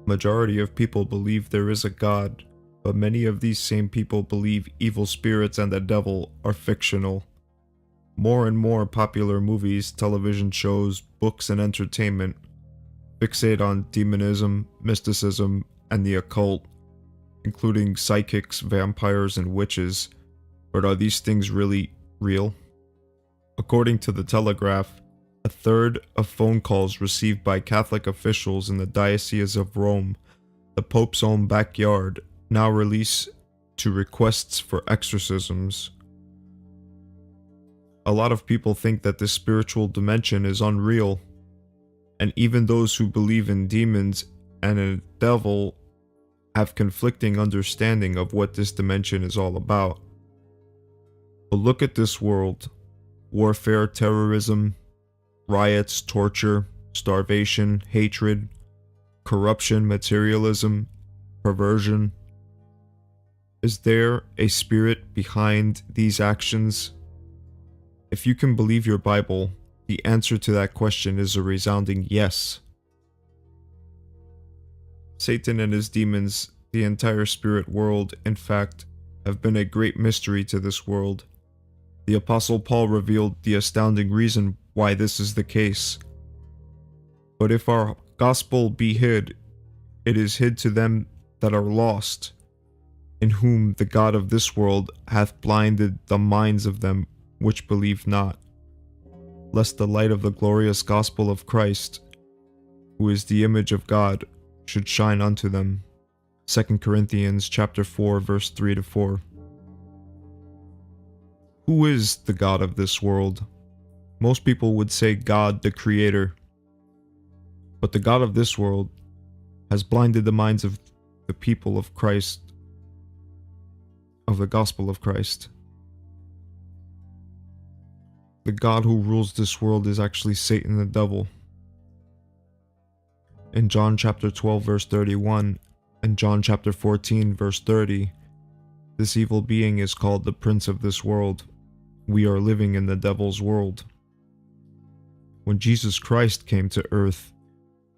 Majority of people believe there is a God, but many of these same people believe evil spirits and the devil are fictional. More and more popular movies, television shows, books, and entertainment fixate on demonism, mysticism, and the occult, including psychics, vampires, and witches. But are these things really real? According to the Telegraph, a third of phone calls received by Catholic officials in the Diocese of Rome, the Pope's own backyard, now release to requests for exorcisms. A lot of people think that this spiritual dimension is unreal, and even those who believe in demons and a devil have conflicting understanding of what this dimension is all about. But look at this world: warfare, terrorism, riots, torture, starvation, hatred, corruption, materialism, perversion. Is there a spirit behind these actions? If you can believe your Bible, the answer to that question is a resounding yes. Satan and his demons, the entire spirit world, in fact, have been a great mystery to this world. The Apostle Paul revealed the astounding reason why this is the case. But if our gospel be hid, it is hid to them that are lost, in whom the God of this world hath blinded the minds of them which believe not, lest the light of the glorious gospel of Christ, who is the image of God, should shine unto them. 2 Corinthians chapter 4, verse 3-4. Who is the God of this world? Most people would say God, the Creator. But the God of this world has blinded the minds of the people of Christ, of the gospel of Christ. The God who rules this world is actually Satan the devil. In John chapter 12 verse 31 and John chapter 14 verse 30, this evil being is called the prince of this world. We are living in the devil's world. When Jesus Christ came to earth,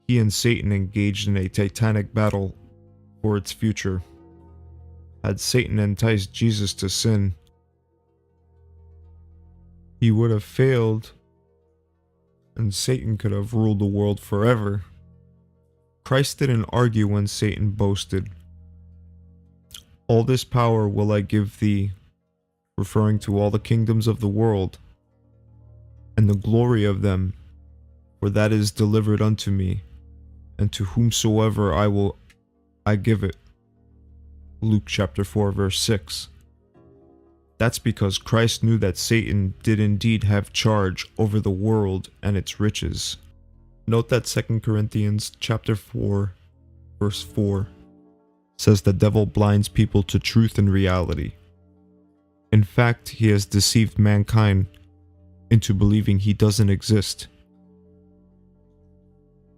he and Satan engaged in a titanic battle for its future. Had Satan enticed Jesus to sin, he would have failed, and Satan could have ruled the world forever. Christ didn't argue when Satan boasted. All this power will I give thee, referring to all the kingdoms of the world, and the glory of them, for that is delivered unto me, and to whomsoever I give it. Luke chapter 4 verse 6. That's because Christ knew that Satan did indeed have charge over the world and its riches. Note that 2 Corinthians chapter 4 verse 4 says the devil blinds people to truth and reality. In fact, he has deceived mankind into believing he doesn't exist.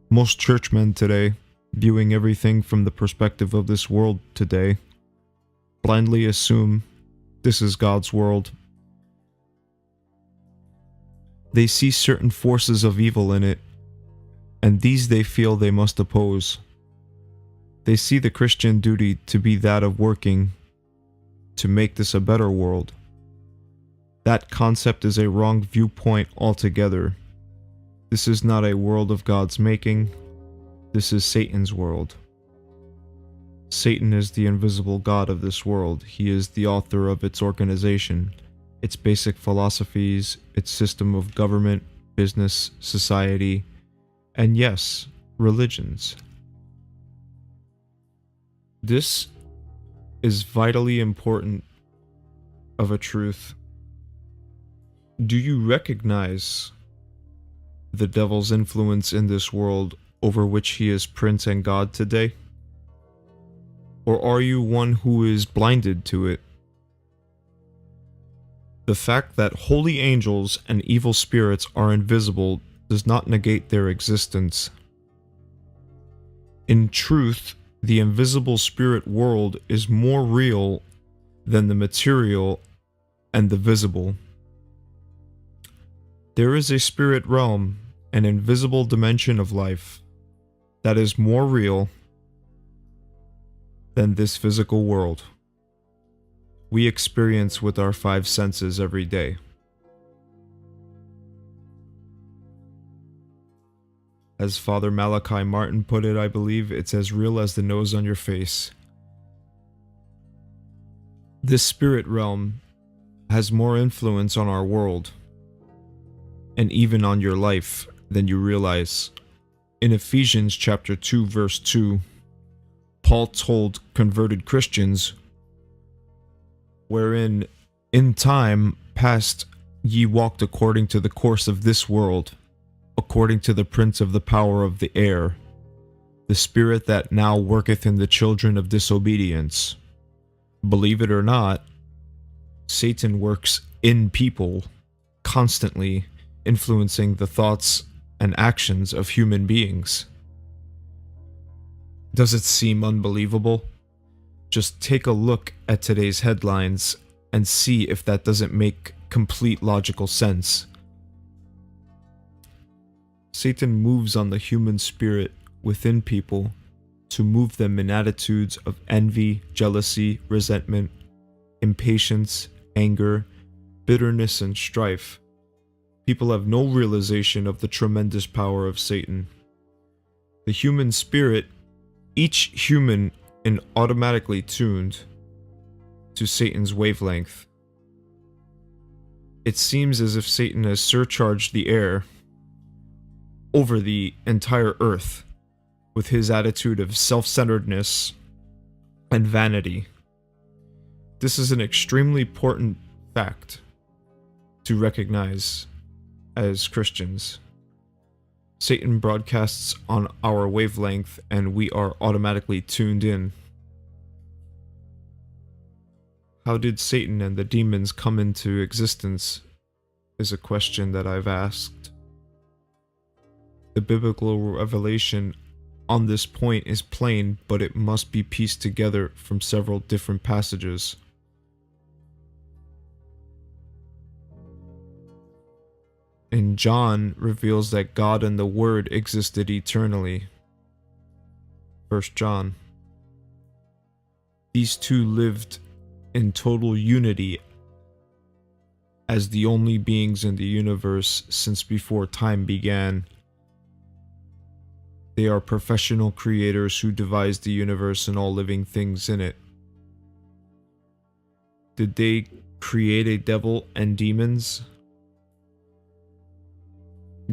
Most churchmen today, viewing everything from the perspective of this world today, blindly assume this is God's world. They see certain forces of evil in it, and these they feel they must oppose. They see the Christian duty to be that of working to make this a better world. That concept is a wrong viewpoint altogether. This is not a world of God's making. This is Satan's world. Satan is the invisible God of this world. He is the author of its organization, its basic philosophies, its system of government, business, society, and yes, religions. This is vitally important of a truth. Do you recognize the devil's influence in this world over which he is prince and God today? Or are you one who is blinded to it? The fact that holy angels and evil spirits are invisible does not negate their existence. In truth, the invisible spirit world is more real than the material and the visible. There is a spirit realm, an invisible dimension of life, that is more real than this physical world we experience with our five senses every day. As Father Malachi Martin put it, I believe, it's as real as the nose on your face. This spirit realm has more influence on our world, and even on your life, than you realize. In Ephesians chapter 2, verse 2, Paul told converted Christians, wherein in time past ye walked according to the course of this world, according to the prince of the power of the air, the spirit that now worketh in the children of disobedience. Believe it or not, Satan works in people, constantly influencing the thoughts and actions of human beings. Does it seem unbelievable? Just take a look at today's headlines and see if that doesn't make complete logical sense. Satan moves on the human spirit within people to move them in attitudes of envy, jealousy, resentment, impatience, anger, bitterness, and strife. People have no realization of the tremendous power of Satan. The human spirit, each human is automatically tuned to Satan's wavelength. It seems as if Satan has surcharged the air over the entire earth with his attitude of self-centeredness and vanity. This is an extremely important fact to recognize as Christians. Satan broadcasts on our wavelength and we are automatically tuned in. How did Satan and the demons come into existence is a question that I've asked. The biblical revelation on this point is plain, but it must be pieced together from several different passages. And John reveals that God and the Word existed eternally. 1 John. These two lived in total unity as the only beings in the universe since before time began. They are professional creators who devised the universe and all living things in it. Did they create a devil and demons?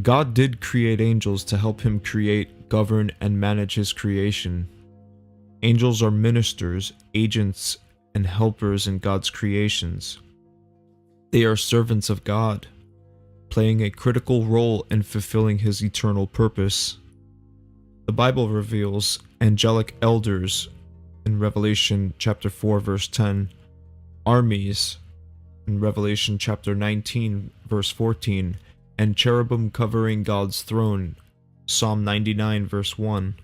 God did create angels to help him create, govern, and manage his creation. Angels are ministers, agents, and helpers in God's creations. They are servants of God, playing a critical role in fulfilling his eternal purpose. The Bible reveals angelic elders in Revelation chapter 4 verse 10, armies in Revelation chapter 19 verse 14, and cherubim covering God's throne, Psalm 99 verse 1.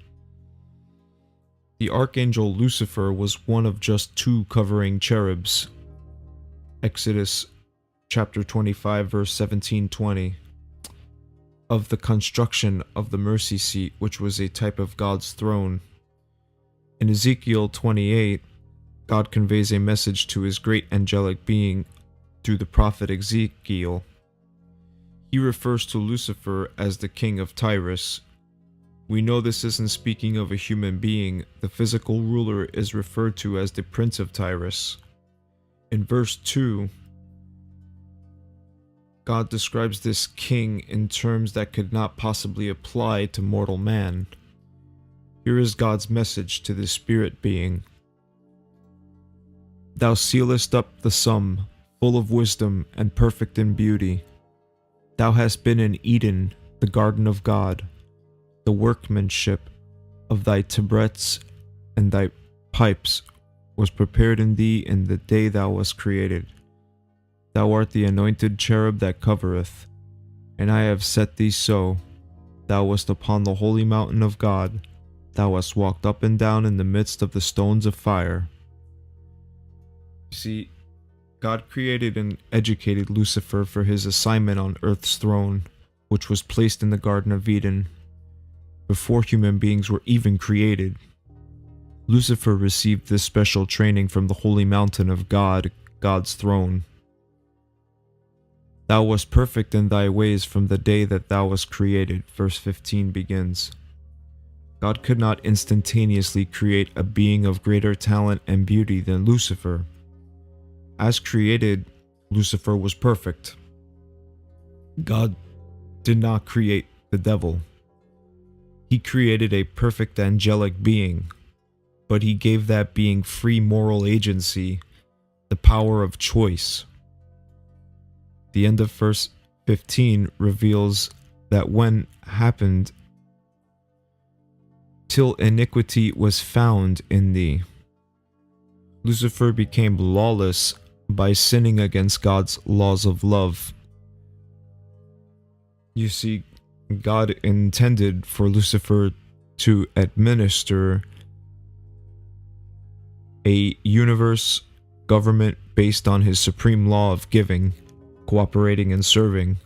The archangel Lucifer was one of just two covering cherubs, Exodus chapter 25 verse 17-20, of the construction of the mercy seat, which was a type of God's throne. In Ezekiel 28, God conveys a message to his great angelic being through the prophet Ezekiel. He refers to Lucifer as the king of Tyrus. We know this isn't speaking of a human being. The physical ruler is referred to as the prince of Tyrus. In verse 2, God describes this king in terms that could not possibly apply to mortal man. Here is God's message to the spirit being. Thou sealest up the sum, full of wisdom and perfect in beauty. Thou hast been in Eden, the garden of God. The workmanship of thy tabrets and thy pipes was prepared in thee in the day thou wast created. Thou art the anointed cherub that covereth, and I have set thee so. Thou wast upon the holy mountain of God. Thou hast walked up and down in the midst of the stones of fire. You see, God created and educated Lucifer for his assignment on earth's throne, which was placed in the Garden of Eden, before human beings were even created. Lucifer received this special training from the holy mountain of God, God's throne. Thou wast perfect in thy ways from the day that thou wast created. Verse 15 begins. God could not instantaneously create a being of greater talent and beauty than Lucifer. As created, Lucifer was perfect. God did not create the devil. He created a perfect angelic being, but he gave that being free moral agency, the power of choice. The end of verse 15 reveals that when happened, till iniquity was found in thee. Lucifer became lawless by sinning against God's laws of love. You see, God intended for Lucifer to administer a universe government based on his supreme law of giving, cooperating, and serving.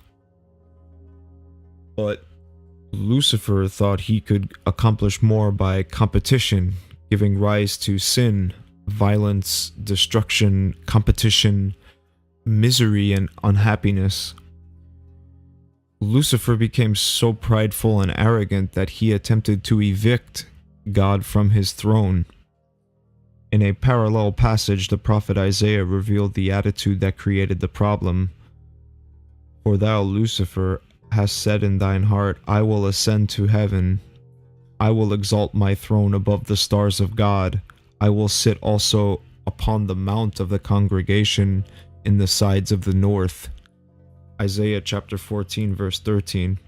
But Lucifer thought he could accomplish more by competition, giving rise to sin, violence, destruction, competition, misery, and unhappiness. Lucifer became so prideful and arrogant that he attempted to evict God from his throne. In a parallel passage, the prophet Isaiah revealed the attitude that created the problem. For thou, Lucifer, hast said in thine heart, I will ascend to heaven. I will exalt my throne above the stars of God. I will sit also upon the mount of the congregation in the sides of the north. Isaiah chapter 14 verse 13.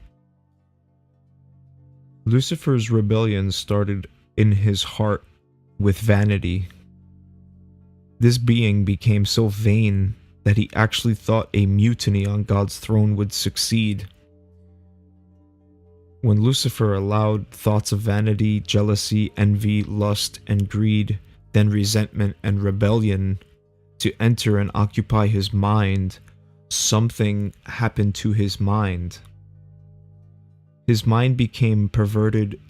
Lucifer's rebellion started in his heart with vanity. This being became so vain that he actually thought a mutiny on God's throne would succeed. When Lucifer allowed thoughts of vanity, jealousy, envy, lust, and greed, then resentment and rebellion to enter and occupy his mind, something happened to his mind. His mind became perverted,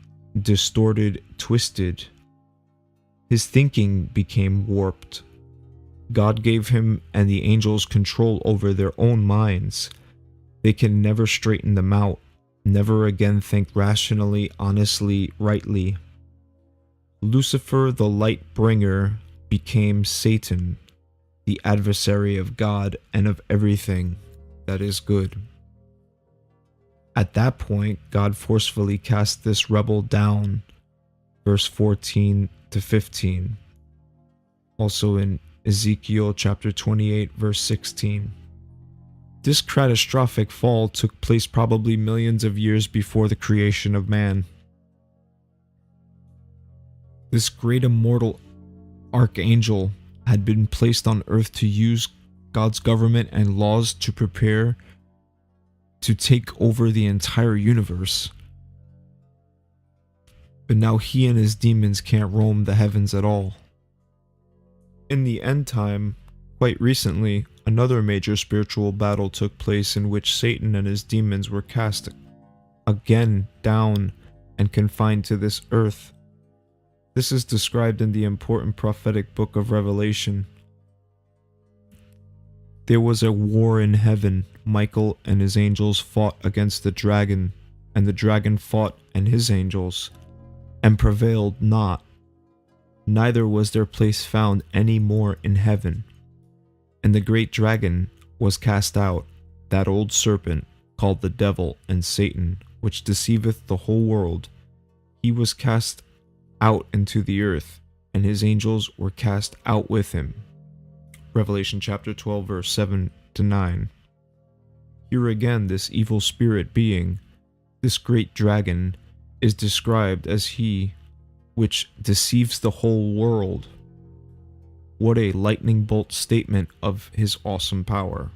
distorted, twisted. His thinking became warped. God gave him and the angels control over their own minds. They can never straighten them out, never again think rationally, honestly, rightly. Lucifer, the light bringer, became Satan, the adversary of God and of everything that is good. At that point, God forcefully cast this rebel down, verse 14 to 15. Also in Ezekiel chapter 28, verse 16. This catastrophic fall took place probably millions of years before the creation of man. This great immortal archangel had been placed on earth to use God's government and laws to prepare to take over the entire universe. But now he and his demons can't roam the heavens at all. In the end time, quite recently, another major spiritual battle took place in which Satan and his demons were cast again down and confined to this earth. This is described in the important prophetic book of Revelation. There was a war in heaven. Michael and his angels fought against the dragon, and the dragon fought and his angels, and prevailed not. Neither was their place found any more in heaven. And the great dragon was cast out, that old serpent, called the devil and Satan, which deceiveth the whole world. He was cast out into the earth, and his angels were cast out with him. Revelation chapter 12 verse 7 to 9. Here again this evil spirit being, this great dragon, is described as he which deceives the whole world. What a lightning bolt statement of his awesome power.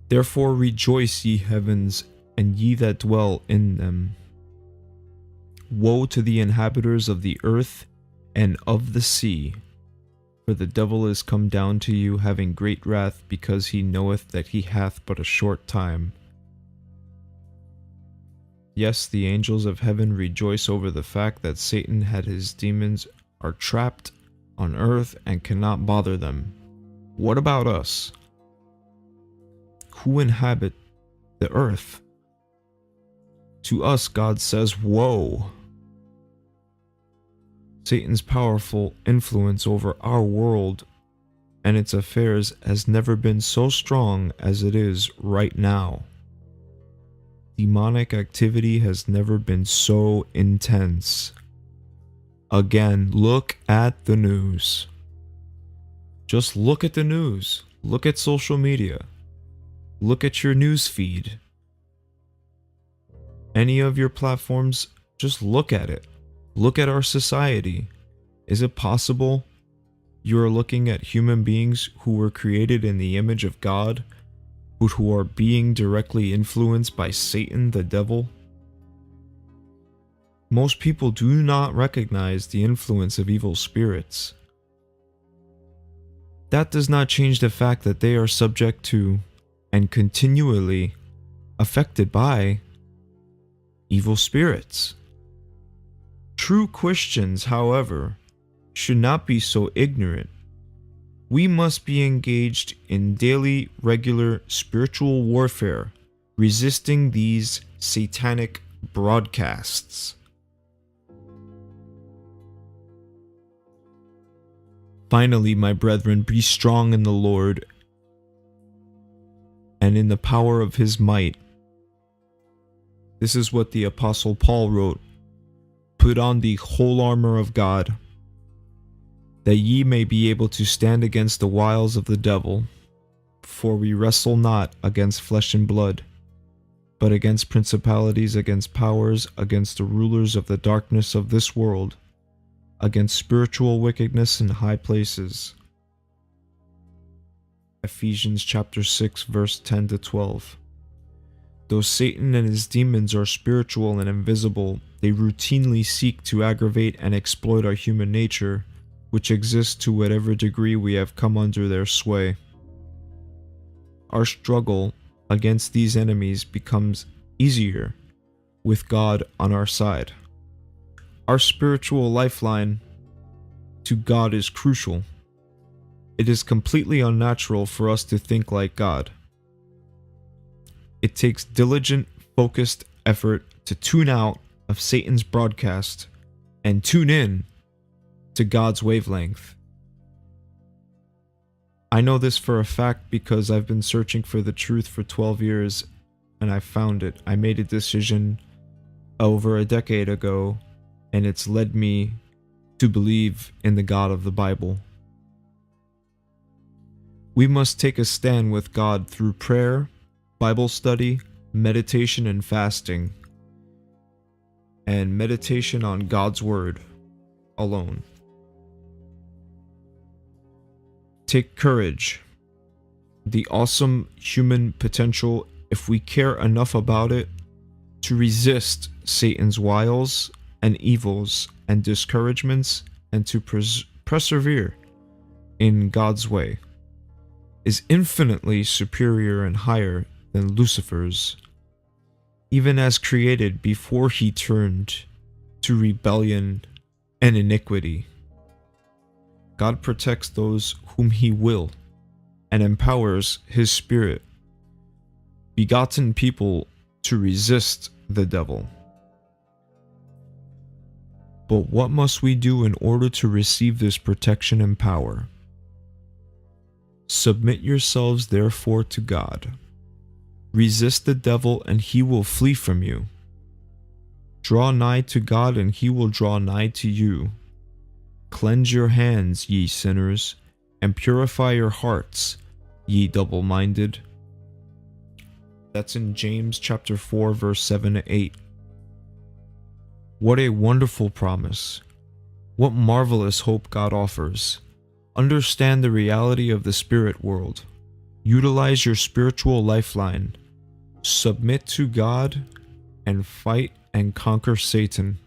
Therefore rejoice, ye heavens, and ye that dwell in them. Woe to the inhabitants of the earth and of the sea, for the devil is come down to you, having great wrath, because he knoweth that he hath but a short time. Yes, the angels of heaven rejoice over the fact that Satan and his demons are trapped on earth and cannot bother them. What about us, who inhabit the earth? To us, God says, "Woe." Satan's powerful influence over our world and its affairs has never been so strong as it is right now. Demonic activity has never been so intense. Again, look at the news. Just look at the news. Look at social media. Look at your news feed. Any of your platforms, just look at it. Look at our society. Is it possible you are looking at human beings who were created in the image of God, but who are being directly influenced by Satan, the devil? Most people do not recognize the influence of evil spirits. That does not change the fact that they are subject to and continually affected by evil spirits. True Christians, however, should not be so ignorant. We must be engaged in daily, regular spiritual warfare, resisting these satanic broadcasts. Finally, my brethren, be strong in the Lord and in the power of his might. This is what the Apostle Paul wrote. Put on the whole armor of God, that ye may be able to stand against the wiles of the devil. For we wrestle not against flesh and blood, but against principalities, against powers, against the rulers of the darkness of this world, against spiritual wickedness in high places. Ephesians chapter 6 verse 10 to 12. Though Satan and his demons are spiritual and invisible, they routinely seek to aggravate and exploit our human nature, which exists to whatever degree we have come under their sway. Our struggle against these enemies becomes easier with God on our side. Our spiritual lifeline to God is crucial. It is completely unnatural for us to think like God. It takes diligent, focused effort to tune out of Satan's broadcast and tune in to God's wavelength. I know this for a fact because I've been searching for the truth for 12 years and I found it. I made a decision over a decade ago and it's led me to believe in the God of the Bible. We must take a stand with God through prayer, Bible study, meditation, and fasting, and meditation on God's Word alone. Take courage, the awesome human potential, if we care enough about it, to resist Satan's wiles and evils and discouragements and to persevere in God's way, is infinitely superior and higher than Lucifer's, even as created before he turned to rebellion and iniquity. God protects those whom he will and empowers his spirit, begotten people to resist the devil. But what must we do in order to receive this protection and power? Submit yourselves therefore to God. Resist the devil and he will flee from you. Draw nigh to God and he will draw nigh to you. Cleanse your hands, ye sinners, and purify your hearts, ye double-minded. That's in James chapter 4 verse 7 to 8. What a wonderful promise. What marvelous hope God offers. Understand the reality of the spirit world. Utilize your spiritual lifeline. Submit to God and fight and conquer Satan.